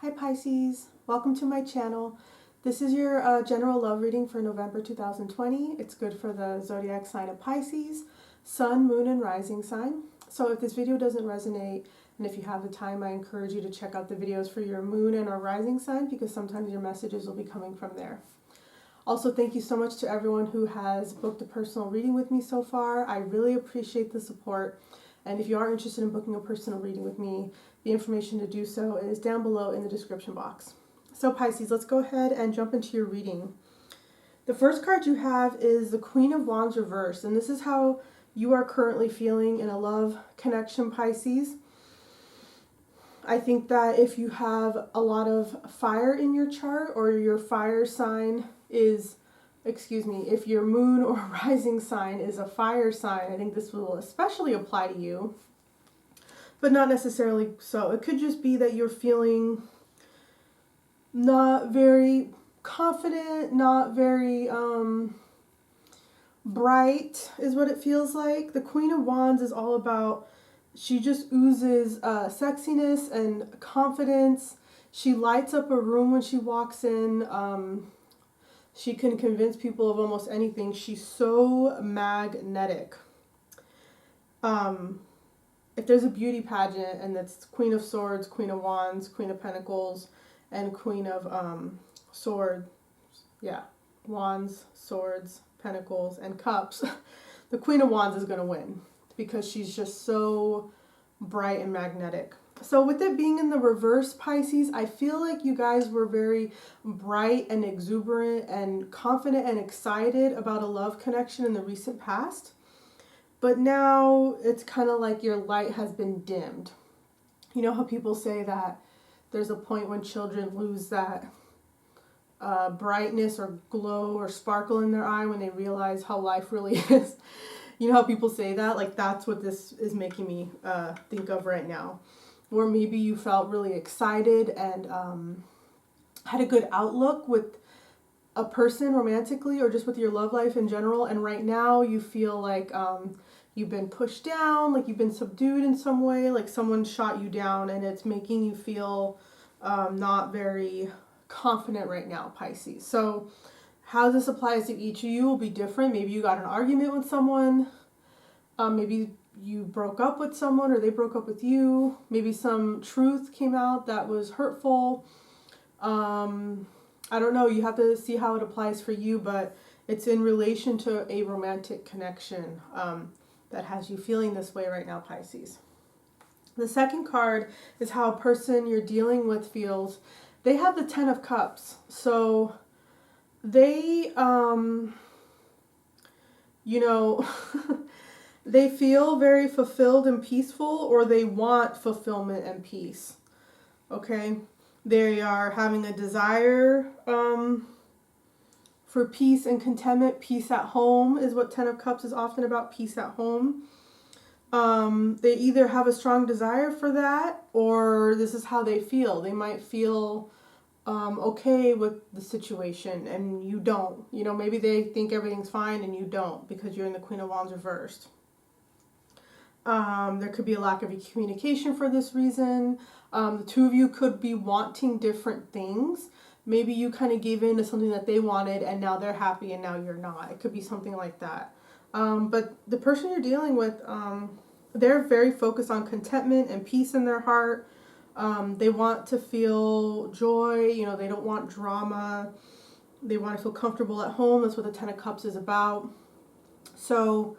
Hi Pisces, welcome to my channel. This is your general love reading for November 2020. It's good for the zodiac sign of Pisces, sun, moon, and rising sign. So if this video doesn't resonate, and if you have the time, I encourage you to check out the videos for your moon and or rising sign because sometimes your messages will be coming from there. Also, thank you so much to everyone who has booked a personal reading with me so far. I really appreciate the support. And if you are interested in booking a personal reading with me, the information to do so is down below in the description box. So Pisces, let's go ahead and jump into your reading. The first card you have is the Queen of Wands reversed, and this is how you are currently feeling in a love connection, Pisces. I think that if you have a lot of fire in your chart, or your fire sign is, if your moon or rising sign is a fire sign, I think this will especially apply to you, but not necessarily so. It could just be that you're feeling not very confident, not very bright is what it feels like. The Queen of Wands is all about, she just oozes sexiness and confidence. She lights up a room when she walks in. She can convince people of almost anything. She's so magnetic. If there's a beauty pageant and it's Queen of Swords, Queen of Wands, Queen of Pentacles, and Queen of Wands, Swords, Pentacles, and Cups, the Queen of Wands is going to win because she's just so bright and magnetic. So with it being in the reverse, Pisces, I feel like you guys were very bright and exuberant and confident and excited about a love connection in the recent past. But now it's kind of like your light has been dimmed. You know how people say that there's a point when children lose that brightness or glow or sparkle in their eye when they realize how life really is. You know how people say that? Like, that's what this is making me think of right now. Or maybe you felt really excited and had a good outlook with a person romantically or just with your love life in general. And right now you feel like you've been pushed down, like you've been subdued in some way, like someone shot you down, and it's making you feel not very confident right now, Pisces. So how this applies to each of you will be different. Maybe you got an argument with someone. Maybe you broke up with someone or they broke up with you. Maybe some truth came out that was hurtful. I don't know. You have to see how it applies for you, but it's in relation to a romantic connection that has you feeling this way right now, Pisces. The second card is how a person you're dealing with feels. They have the Ten of Cups. So they, they feel very fulfilled and peaceful, or they want fulfillment and peace. Okay? They are having a desire for peace and contentment. Peace at home is what Ten of Cups is often about, peace at home. They either have a strong desire for that, or this is how they feel. They might feel okay with the situation and you don't. You know, maybe they think everything's fine and you don't because you're in the Queen of Wands reversed. There could be a lack of communication for this reason. The two of you could be wanting different things. Maybe you kind of gave in to something that they wanted and now they're happy and now you're not. It could be something like that. But the person you're dealing with, they're very focused on contentment and peace in their heart. They want to feel joy. You know, they don't want drama. They want to feel comfortable at home. That's what the Ten of Cups is about. So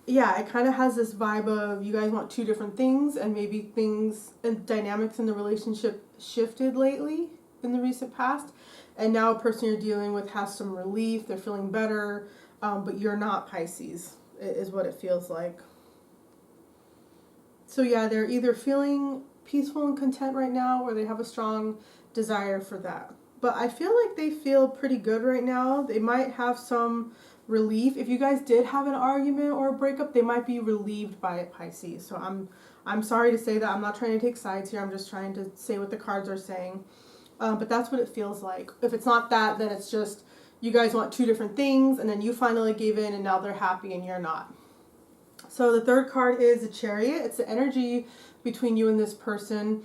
yeah, it kind of has this vibe of you guys want two different things, and maybe things and dynamics in the relationship shifted lately in the recent past, and now a person you're dealing with has some relief. They're feeling better, but you're not, Pisces, is what it feels like. So yeah, they're either feeling peaceful and content right now, or they have a strong desire for that. But I feel like they feel pretty good right now. They might have some relief. If you guys did have an argument or a breakup, they might be relieved by it, Pisces. So I'm sorry to say that. I'm not trying to take sides here. I'm just trying to say what the cards are saying. But that's what it feels like. If it's not that, then it's just you guys want two different things, and then you finally gave in and now they're happy and you're not. So the third card is the Chariot. It's the energy between you and this person.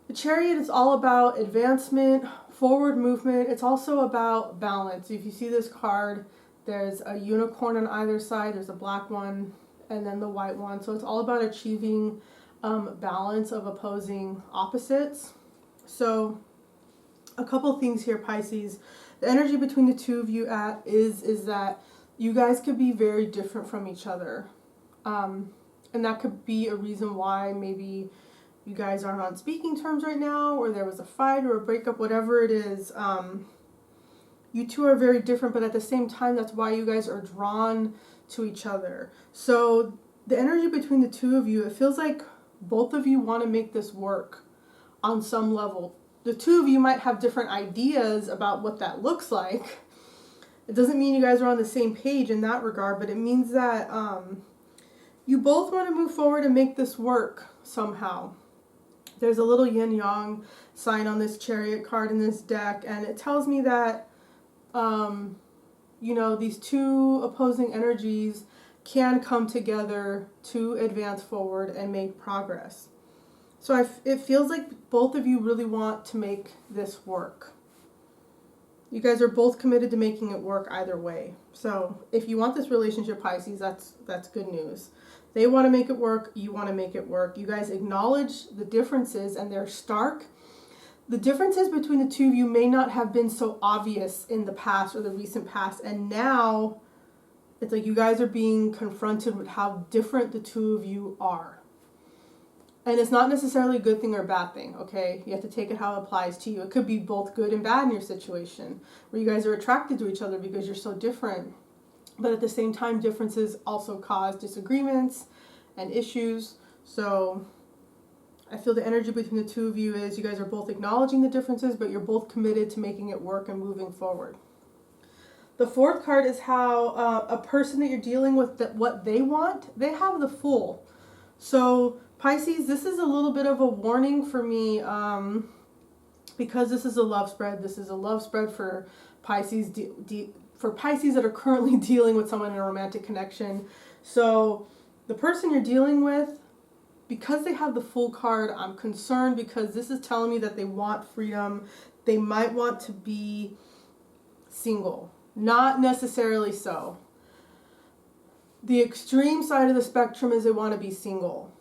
The Chariot is all about advancement, forward movement. It's also about balance. If you see this card, there's a unicorn on either side. There's a black one and then the white one. So it's all about achieving balance of opposing opposites. So a couple things here, Pisces. The energy between the two of you is that you guys could be very different from each other. And that could be a reason why maybe you guys aren't on speaking terms right now, or there was a fight or a breakup, whatever it is. You two are very different, but at the same time, that's why you guys are drawn to each other. So the energy between the two of you, it feels like both of you want to make this work on some level. The two of you might have different ideas about what that looks like. It doesn't mean you guys are on the same page in that regard, but it means that you both want to move forward and make this work somehow. There's a little yin-yang sign on this Chariot card in this deck, and it tells me that, you know, these two opposing energies can come together to advance forward and make progress. So it feels like both of you really want to make this work. You guys are both committed to making it work either way. So if you want this relationship, Pisces, that's good news. They want to make it work. You want to make it work. You guys acknowledge the differences, and they're stark. The differences between the two of you may not have been so obvious in the past or the recent past. And now it's like you guys are being confronted with how different the two of you are. And it's not necessarily a good thing or a bad thing, okay? You have to take it how it applies to you. It could be both good and bad in your situation, where you guys are attracted to each other because you're so different. But at the same time, differences also cause disagreements and issues. So I feel the energy between the two of you is you guys are both acknowledging the differences, but you're both committed to making it work and moving forward. The fourth card is how a person that you're dealing with, that what they want, they have the Fool. So Pisces, this is a little bit of a warning for me because this is a love spread. This is a love spread for Pisces, for Pisces that are currently dealing with someone in a romantic connection. So the person you're dealing with, because they have the Fool card, I'm concerned because this is telling me that they want freedom. They might want to be single. Not necessarily so. The extreme side of the spectrum is they want to be single.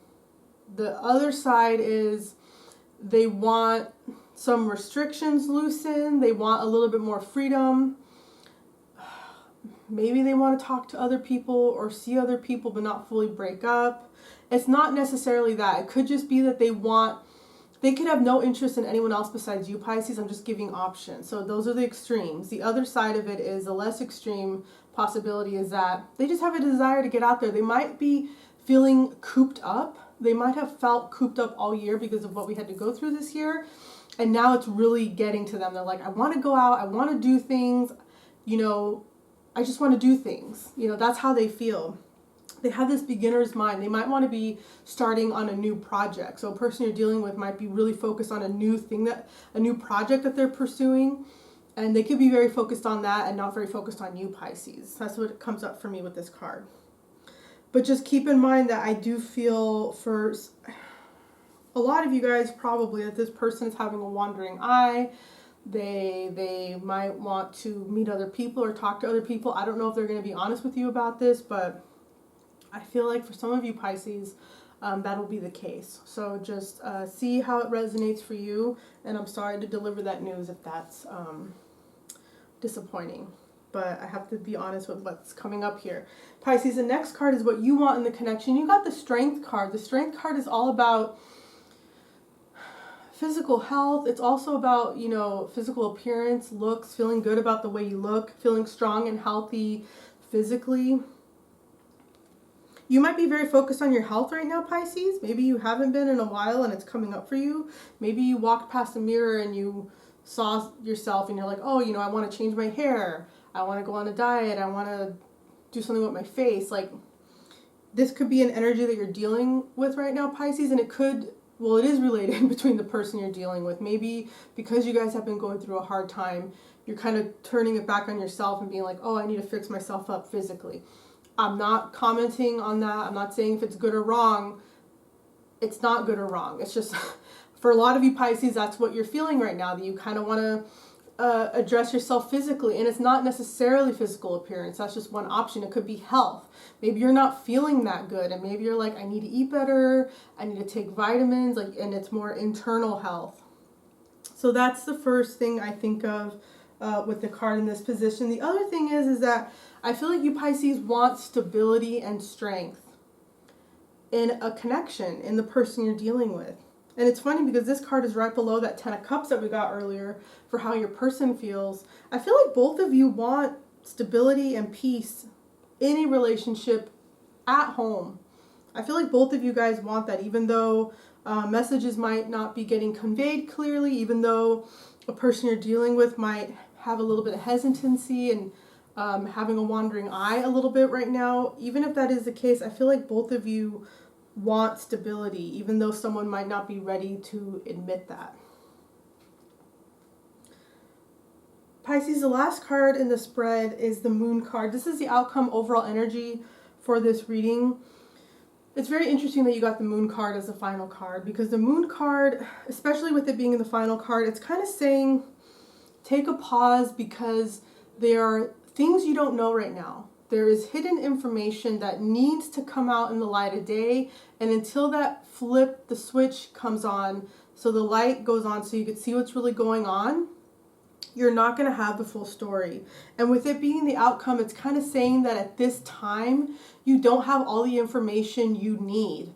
The other side is they want some restrictions loosened. They want a little bit more freedom. Maybe they want to talk to other people or see other people but not fully break up. It's not necessarily that. It could just be that they could have no interest in anyone else besides you, Pisces. I'm just giving options. So those are the extremes. The other side of it is the less extreme possibility is that they just have a desire to get out there. They might be feeling cooped up. They might have felt cooped up all year because of what we had to go through this year. And now it's really getting to them. They're like, I want to go out. I want to do things. You know, I just want to do things. You know, that's how they feel. They have this beginner's mind. They might want to be starting on a new project. So a person you're dealing with might be really focused on a new project that they're pursuing. And they could be very focused on that and not very focused on you, Pisces. That's what comes up for me with this card. But just keep in mind that I do feel for a lot of you guys probably that this person is having a wandering eye. They might want to meet other people or talk to other people. I don't know if they're going to be honest with you about this, but I feel like for some of you, Pisces, that'll be the case. So just see how it resonates for you. And I'm sorry to deliver that news if that's disappointing. But I have to be honest with what's coming up here. Pisces, the next card is what you want in the connection. You got the Strength card. The Strength card is all about physical health. It's also about, you know, physical appearance, looks, feeling good about the way you look, feeling strong and healthy physically. You might be very focused on your health right now, Pisces. Maybe you haven't been in a while and it's coming up for you. Maybe you walked past a mirror and you saw yourself and you're like, oh, you know, I want to change my hair. I want to go on a diet. I want to do something with my face. Like, this could be an energy that you're dealing with right now, Pisces, and it could, well, it is related between the person you're dealing with. Maybe because you guys have been going through a hard time, you're kind of turning it back on yourself and being like, oh, I need to fix myself up physically. I'm not commenting on that. I'm not saying if it's good or wrong. It's not good or wrong. It's just For a lot of you Pisces, that's what you're feeling right now, that you kind of want to address yourself physically, and it's not necessarily physical appearance. That's just one option. It could be health. Maybe you're not feeling that good, and maybe you're like, I need to eat better, I need to take vitamins, like, and it's more internal health. So that's the first thing I think of with the card in this position. The other thing is that I feel like you Pisces want stability and strength in a connection, in the person you're dealing with. And it's funny because this card is right below that 10 of Cups that we got earlier for how your person feels. I feel like both of you want stability and peace in a relationship at home. I feel like both of you guys want that, even though messages might not be getting conveyed clearly, even though a person you're dealing with might have a little bit of hesitancy and having a wandering eye a little bit right now. Even if that is the case, I feel like both of you want stability, even though someone might not be ready to admit that. Pisces, the last card in the spread is the Moon card. This is the outcome overall energy for this reading. It's very interesting that you got the Moon card as the final card, because the Moon card, especially with it being in the final card, it's kind of saying take a pause because there are things you don't know right now. There is hidden information that needs to come out in the light of day, and until that the switch comes on, so the light goes on so you can see what's really going on, you're not going to have the full story. And with it being the outcome, it's kind of saying that at this time, you don't have all the information you need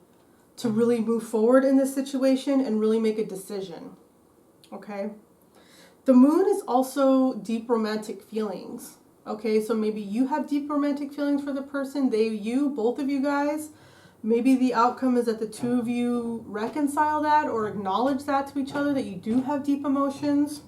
to really move forward in this situation and really make a decision. Okay? The Moon is also deep romantic feelings. Okay, so maybe you have deep romantic feelings for the person, both of you guys. Maybe the outcome is that the two of you reconcile that or acknowledge that to each other, that you do have deep emotions.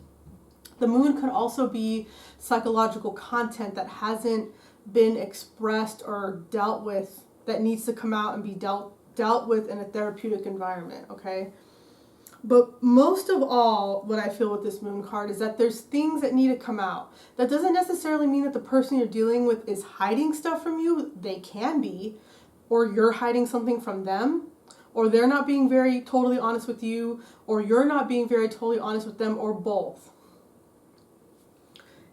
The Moon could also be psychological content that hasn't been expressed or dealt with, that needs to come out and be dealt with in a therapeutic environment, okay? But most of all, what I feel with this Moon card is that there's things that need to come out. That doesn't necessarily mean that the person you're dealing with is hiding stuff from you. They can be, or you're hiding something from them, or they're not being very totally honest with you, or you're not being very totally honest with them, or both.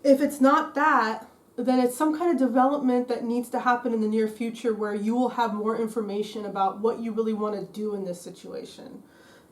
If it's not that, then it's some kind of development that needs to happen in the near future where you will have more information about what you really want to do in this situation.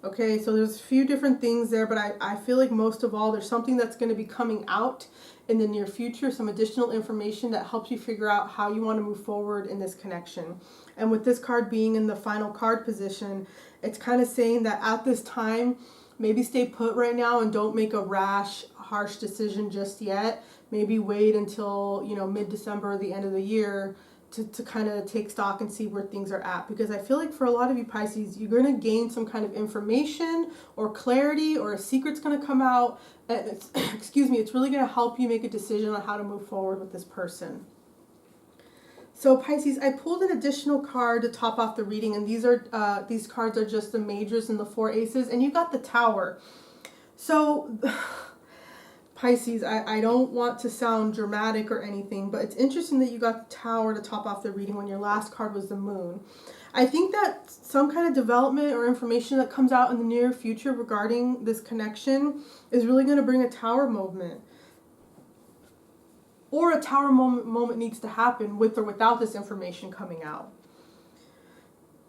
Okay, so there's a few different things there, but I feel like most of all, there's something that's going to be coming out in the near future, some additional information that helps you figure out how you want to move forward in this connection. And with this card being in the final card position, it's kind of saying that at this time, maybe stay put right now and don't make a rash, harsh decision just yet. Maybe wait until, mid-December or the end of the year to kind of take stock and see where things are at. Because I feel like for a lot of you Pisces, you're going to gain some kind of information or clarity, or a secret's going to come out. And it's, it's really going to help you make a decision on how to move forward with this person. So Pisces, I pulled an additional card to top off the reading, and these cards are just the majors and the four aces, and you got the Tower. So Pisces, I don't want to sound dramatic or anything, but it's interesting that you got the Tower to top off the reading when your last card was the Moon. I think that some kind of development or information that comes out in the near future regarding this connection is really going to bring a Tower movement. Or a Tower moment needs to happen with or without this information coming out.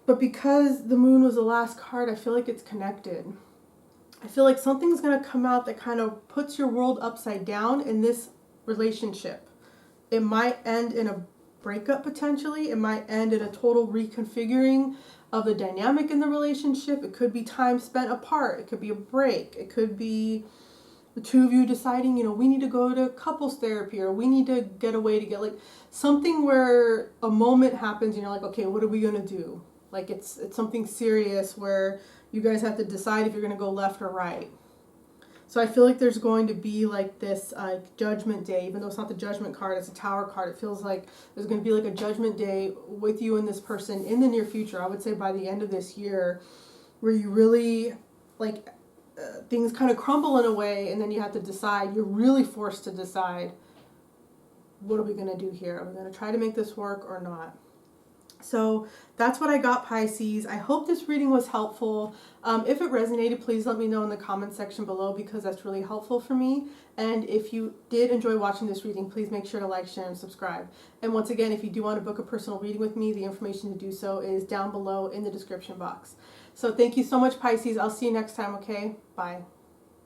But because the Moon was the last card, I feel like it's connected. I feel like something's going to come out that kind of puts your world upside down in this relationship. It might end in a breakup potentially. It might end in a total reconfiguring of the dynamic in the relationship. It could be time spent apart. It could be a break. It could be the two of you deciding, we need to go to couples therapy, or we need to get away to get something where a moment happens and you're like, okay, what are we going to do? Like it's something serious where you guys have to decide if you're going to go left or right. So I feel like there's going to be this judgment day, even though it's not the judgment card, it's a Tower card. It feels like there's going to be a judgment day with you and this person in the near future. I would say by the end of this year, where you really things kind of crumble in a way, and then you have to decide. You're really forced to decide, what are we going to do here? Are we going to try to make this work or not? So that's what I got, Pisces. I hope this reading was helpful. If it resonated, please let me know in the comment section below, because that's really helpful for me. And if you did enjoy watching this reading, please make sure to like, share, and subscribe. And once again, if you do want to book a personal reading with me, the information to do so is down below in the description box. So thank you so much, Pisces. I'll see you next time, okay? Bye.